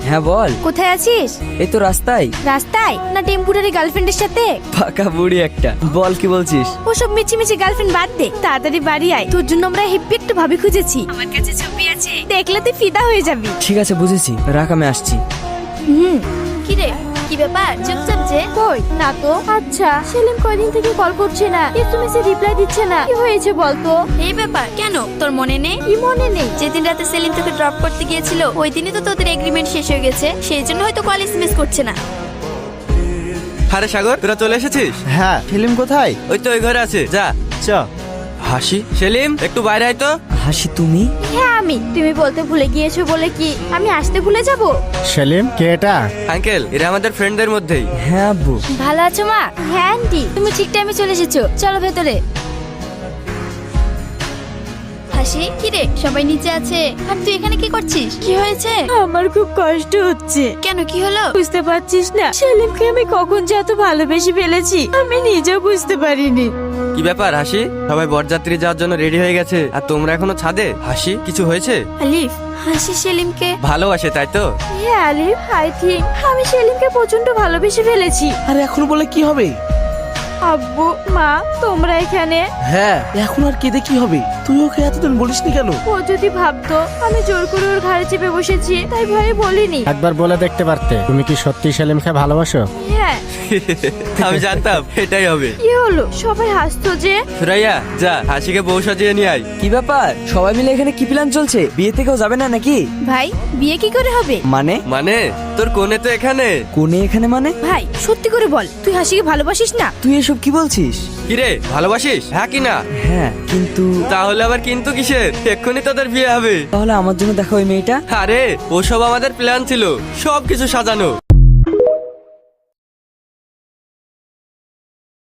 হ্যাঁ বল। কোথায় আছিস? এই তো রাস্তায়। রাস্তায় না টেম্পুরারি গার্লফ্রেন্ডের সাথে? ফাঁকা বুড়ি একটা। বল কি বলছিস? ওসব মিছিমিছি গার্লফ্রেন্ড বাদ দে, তাড়াতাড়ি বাড়ি আয়। তোর জন্য আমরা হেপি একটা ভাবি খুঁজেছি। আমার কাছে ছবি আছে, দেখলে তুই ফিদা হয়ে যাবি। ঠিক আছে বুঝেছি, রাখ আমি আসছি। কি রে, কি ব্যাপার? চুপচাপ যে কই না তো। আচ্ছা, সেলিম কয়দিন থেকে কল করছে না, এসএমএস এ রিপ্লাই দিচ্ছে না, কি হয়েছে বলতো? এই ব্যাপার কেন তোর মনে নেই? কি মনে নেই? যেদিন রাতে সেলিম তোকে ড্রপ করতে গিয়েছিল ওই দিনই তো তোদের এগ্রিমেন্ট শেষ হয়ে গেছে, সেই জন্য হয়তো কল এসএমএস করছে না। আরে সাগর, তোরা চলে এসেছিস? হ্যাঁ, সেলিম কোথায়? ওই তো ওই ঘরে আছে, যা। চ। হাসি, সেলিম একটু বাইরে আয় তো। হাসি তুমি? হ্যাঁ আমি। তুমি বলতে ভুলে গিয়েছো বলে কি আমি আসতে ভুলে যাব? সেলিম কে এটা? আঙ্কেল, এরা আমাদের ফ্রেন্ডদের মধ্যেই। হ্যাঁ আব্বু। ভালো আছো মা? হ্যাঁ আন্টি। তুমি ঠিক টাইমে চলে এসেছো, চলো ভেতরে। হাসি, কি রে সবাই নিচে আছে আর তুই এখানে কি করছিস? কি হয়েছে? আমার খুব কষ্ট হচ্ছে। কেন, কি হলো? বুঝতে পারছিস না সেলিমকে আমি কখন যে এত ভালোবেসে ফেলেছি আমি নিজেও বুঝতে পারিনি। কি ব্যাপার হাসি? সবাই বরযাত্রী যাওয়ার জন্য রেডি হয়ে গেছে আর তোমরা এখনো ছাদে? হাসি, কিছু হয়েছে? আলিফ, হাসি সেলিমকে ভালোবাসে তাই তো? হ্যাঁ আলিফ, আই থিঙ্ক আমি সেলিমকে প্রচন্ড ভালোবেসে ফেলেছি। আরে এখন বলে কি হবে? আব্বু মা তোমরা এখানে? হ্যাঁ, এখন আর কেঁদে কি হবে? তুই ওকে এতদিন বলিসনি কেন? ও যদি ভাবতো আমি জোর করে ওর ঘাড়ে চেপে বসেছি তাই ভয়ে বলিনি। একবার বলে দেখতে পারতে। তুমি কি সত্যি সেলিমকে ভালোবাসো? হ্যাঁ। আমি জানতাম এটাই হবে। কি হলো সবাই হাসতো যে? সুরাইয়া, যা হাসিকে বউ সাজিয়ে নিয়ে আয়। কি ব্যাপার, সবাই মিলে এখানে কি প্ল্যান চলছে? বিয়ে থেকেও যাবে না নাকি? ভাই বিয়ে কি করে হবে? মানে তোর কোনে তো এখানে। কোনে এখানে মানে? ভাই সত্যি করে বল, তুই হাসিকে ভালোবাসিস না? তুই এসব কি বলছিস? কিরে, ভালোবাসিস? হ্যাঁ কি না? হ্যাঁ কিন্তু। তাহলে আবার কিন্তু কিসের? এক্ষুনি তোদের বিয়ে হবে। তাহলে আমার জন্য দেখো ওই মেয়েটা। আরে ওসব আমাদের প্ল্যান ছিল, সব কিছু সাজানো।